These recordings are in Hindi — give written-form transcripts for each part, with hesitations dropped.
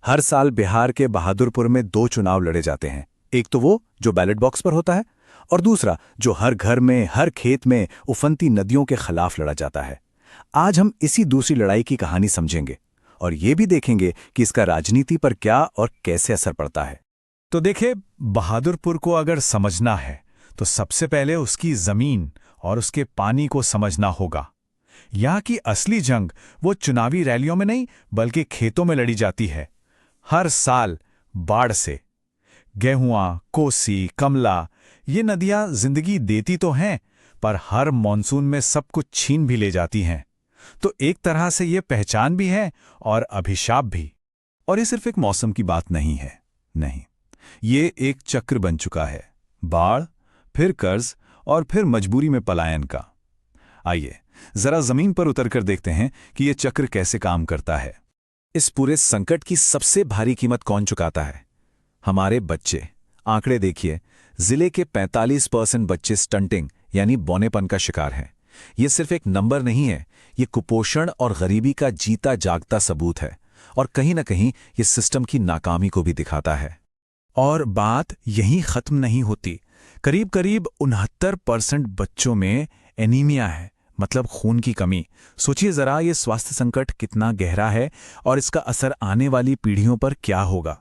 हर साल बिहार के बहादुरपुर में दो चुनाव लड़े जाते हैं। एक तो वो जो बैलेट बॉक्स पर होता है, और दूसरा जो हर घर में, हर खेत में उफनती नदियों के खिलाफ लड़ा जाता है। आज हम इसी दूसरी लड़ाई की कहानी समझेंगे और ये भी देखेंगे कि इसका राजनीति पर क्या और कैसे असर पड़ता है। तो देखिए, बहादुरपुर को अगर समझना है तो सबसे पहले उसकी जमीन और उसके पानी को समझना होगा। यहाँ की असली जंग वो चुनावी रैलियों में नहीं बल्कि खेतों में लड़ी जाती है। हर साल बाढ़ से गेहुआ, कोसी, कमला ये नदियां जिंदगी देती तो हैं, पर हर मॉनसून में सब कुछ छीन भी ले जाती हैं। तो एक तरह से ये पहचान भी है और अभिशाप भी। और ये सिर्फ एक मौसम की बात नहीं है, नहीं, ये एक चक्र बन चुका है। बाढ़, फिर कर्ज और फिर मजबूरी में पलायन का। आइए जरा जमीन पर उतरकर देखते हैं कि ये चक्र कैसे काम करता है। इस पूरे संकट की सबसे भारी कीमत कौन चुकाता है? हमारे बच्चे। आंकड़े देखिए, जिले के 45% बच्चे स्टंटिंग यानी बौनेपन का शिकार हैं। ये सिर्फ एक नंबर नहीं है, ये कुपोषण और गरीबी का जीता जागता सबूत है, और कहीं ना कहीं ये सिस्टम की नाकामी को भी दिखाता है। और बात यहीं खत्म नहीं होती। करीब करीब 69% बच्चों में एनीमिया है, मतलब खून की कमी। सोचिए जरा, ये स्वास्थ्य संकट कितना गहरा है और इसका असर आने वाली पीढ़ियों पर क्या होगा।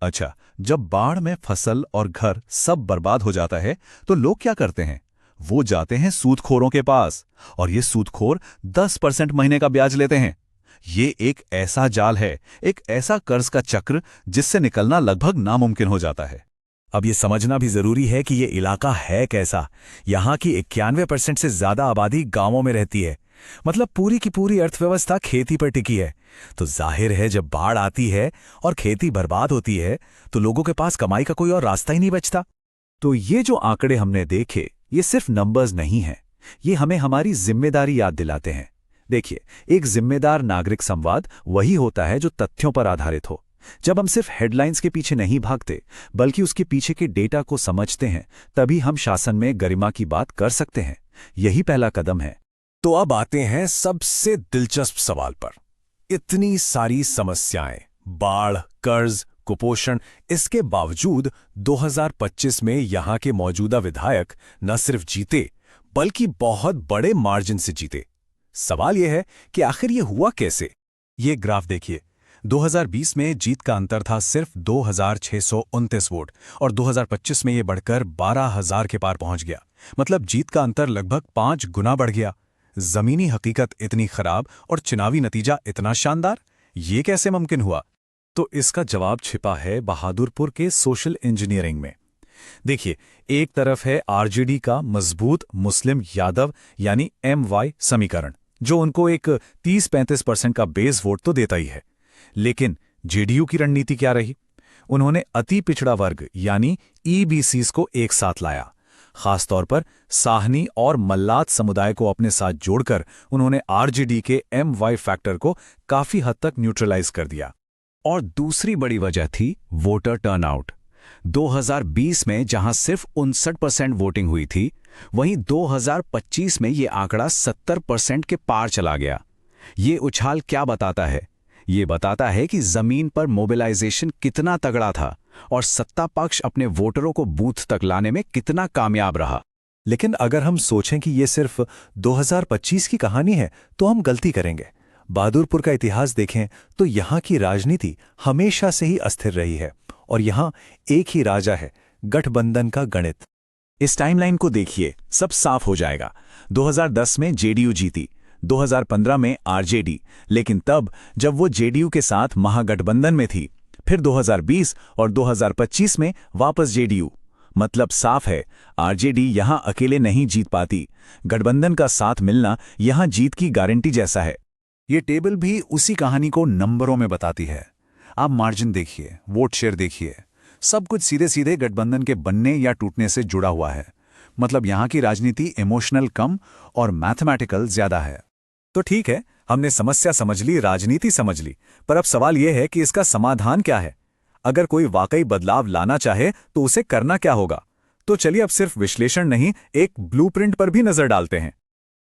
अच्छा, जब बाढ़ में फसल और घर सब बर्बाद हो जाता है तो लोग क्या करते हैं? वो जाते हैं सूदखोरों के पास, और ये सूदखोर 10% महीने का ब्याज लेते हैं। ये एक ऐसा जाल है, एक ऐसा कर्ज का चक्र जिससे निकलना लगभग नामुमकिन हो जाता है। अब ये समझना भी जरूरी है कि ये इलाका है कैसा। यहाँ की 91% से ज्यादा आबादी गांवों में रहती है, मतलब पूरी की पूरी अर्थव्यवस्था खेती पर टिकी है। तो जाहिर है, जब बाढ़ आती है और खेती बर्बाद होती है तो लोगों के पास कमाई का कोई और रास्ता ही नहीं बचता। तो ये जो आंकड़े हमने देखे, ये सिर्फ नंबर्स नहीं हैं, ये हमें हमारी जिम्मेदारी याद दिलाते हैं। देखिए, एक जिम्मेदार नागरिक संवाद वही होता है जो तथ्यों पर आधारित हो। जब हम सिर्फ हेडलाइंस के पीछे नहीं भागते बल्कि उसके पीछे के डेटा को समझते हैं, तभी हम शासन में गरिमा की बात कर सकते हैं। यही पहला कदम है। तो अब आते हैं सबसे दिलचस्प सवाल पर। इतनी सारी समस्याएं, बाढ़, कर्ज, कुपोषण, इसके बावजूद 2025 में यहां के मौजूदा विधायक न सिर्फ जीते बल्कि बहुत बड़े मार्जिन से जीते। सवाल यह है कि आखिर ये हुआ कैसे? ये ग्राफ देखिए, 2020 में जीत का अंतर था सिर्फ 2629 वोट, और 2025 में ये बढ़कर 12,000 के पार पहुंच गया। मतलब जीत का अंतर लगभग 5 गुना बढ़ गया। जमीनी हकीकत इतनी खराब और चुनावी नतीजा इतना शानदार, ये कैसे मुमकिन हुआ? तो इसका जवाब छिपा है बहादुरपुर के सोशल इंजीनियरिंग में। देखिए, एक तरफ है आरजेडी का मजबूत मुस्लिम यादव यानी MY समीकरण, जो उनको एक 30-35% का बेस वोट तो देता ही है। लेकिन जेडीयू की रणनीति क्या रही? उन्होंने अति पिछड़ा वर्ग यानी EBCs को एक साथ लाया। खासतौर पर साहनी और मल्लात समुदाय को अपने साथ जोड़कर उन्होंने आरजेडी के MY फैक्टर को काफी हद तक न्यूट्रलाइज कर दिया। और दूसरी बड़ी वजह थी वोटर टर्नआउट। 2020 में जहां सिर्फ 59% वोटिंग हुई थी, वहीं 2025 में ये आंकड़ा 70% के पार चला गया। ये उछाल क्या बताता है? ये बताता है कि जमीन पर मोबिलाइजेशन कितना तगड़ा था और सत्ता पक्ष अपने वोटरों को बूथ तक लाने में कितना कामयाब रहा। लेकिन अगर हम सोचें कि ये सिर्फ 2025 की कहानी है तो हम गलती करेंगे। बहादुरपुर का इतिहास देखें तो यहाँ की राजनीति हमेशा से ही अस्थिर रही है, और यहाँ एक ही राजा है, गठबंधन का गणित। इस टाइमलाइन को देखिए, सब साफ हो जाएगा। 2010 में जेडीयू जीती, 2015 में आरजेडी, लेकिन तब जब वो जेडीयू के साथ महागठबंधन में थी। फिर 2020 और 2025 में वापस जेडीयू। मतलब साफ है, आरजेडी यहां अकेले नहीं जीत पाती। गठबंधन का साथ मिलना यहां जीत की गारंटी जैसा है। ये टेबल भी उसी कहानी को नंबरों में बताती है। आप मार्जिन देखिए, वोट शेयर देखिए, सब कुछ सीधे सीधे गठबंधन के बनने या टूटने से जुड़ा हुआ है। मतलब यहां की राजनीति इमोशनल कम और मैथमेटिकल ज्यादा है। तो ठीक है, हमने समस्या समझ ली, राजनीति समझ ली, पर अब सवाल यह है कि इसका समाधान क्या है? अगर कोई वाकई बदलाव लाना चाहे तो उसे करना क्या होगा? तो चलिए अब सिर्फ विश्लेषण नहीं, एक ब्लूप्रिंट पर भी नजर डालते हैं।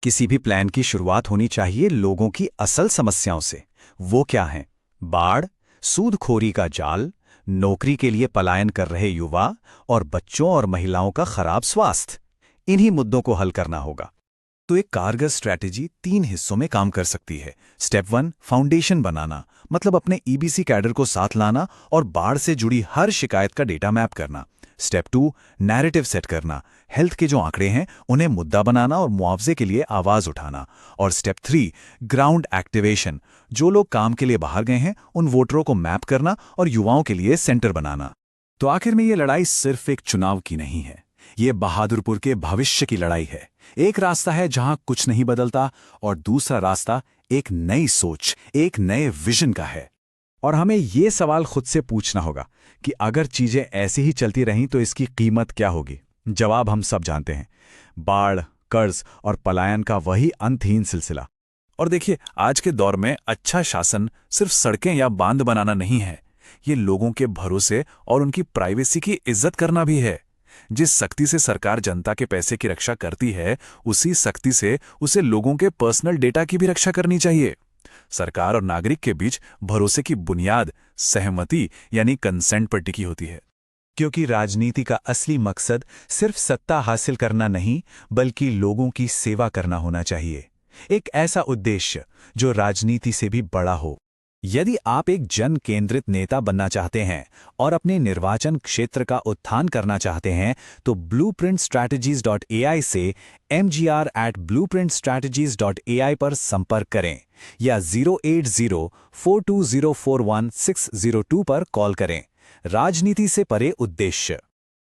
किसी भी प्लान की शुरुआत होनी चाहिए लोगों की असल समस्याओं से। वो क्या हैं? बाढ़, सूदखोरी का जाल, नौकरी के लिए पलायन कर रहे युवा और बच्चों और महिलाओं का खराब स्वास्थ्य, इन्हीं मुद्दों को हल करना होगा। तो एक कारगर स्ट्रैटेजी 3 हिस्सों में काम कर सकती है। स्टेप 1, फाउंडेशन बनाना, मतलब अपने ईबीसी कैडर को साथ लाना और बाढ़ से जुड़ी हर शिकायत का डेटा मैप करना। स्टेप 2, नैरेटिव सेट करना, हेल्थ के जो आंकड़े हैं उन्हें मुद्दा बनाना और मुआवजे के लिए आवाज उठाना। और स्टेप 3, ग्राउंड एक्टिवेशन, जो लोग काम के लिए बाहर गए हैं उन वोटरों को मैप करना और युवाओं के लिए सेंटर बनाना। तो आखिर में ये लड़ाई सिर्फ एक चुनाव की नहीं है, ये बहादुरपुर के भविष्य की लड़ाई है। एक रास्ता है जहां कुछ नहीं बदलता और दूसरा रास्ता एक नई सोच, एक नए विजन का है। और हमें ये सवाल खुद से पूछना होगा कि अगर चीजें ऐसी ही चलती रहीं तो इसकी कीमत क्या होगी? जवाब हम सब जानते हैं, बाढ़, कर्ज और पलायन का वही अंतहीन सिलसिला। और देखिए, आज के दौर में अच्छा शासन सिर्फ सड़कें या बांध बनाना नहीं है, ये लोगों के भरोसे और उनकी प्राइवेसी की इज्जत करना भी है। जिस सख्ती से सरकार जनता के पैसे की रक्षा करती है, उसी सख्ती से उसे लोगों के पर्सनल डेटा की भी रक्षा करनी चाहिए। सरकार और नागरिक के बीच भरोसे की बुनियाद सहमति यानी कंसेंट पर टिकी होती है। क्योंकि राजनीति का असली मकसद सिर्फ सत्ता हासिल करना नहीं, बल्कि लोगों की सेवा करना होना चाहिए। एक ऐसा उद्देश्य जो राजनीति से भी बड़ा हो। यदि आप एक जन केंद्रित नेता बनना चाहते हैं और अपने निर्वाचन क्षेत्र का उत्थान करना चाहते हैं, तो blueprintstrategies.ai से mgr@blueprintstrategies.ai पर संपर्क करें या 08042041602 पर कॉल करें। राजनीति से परे उद्देश्य।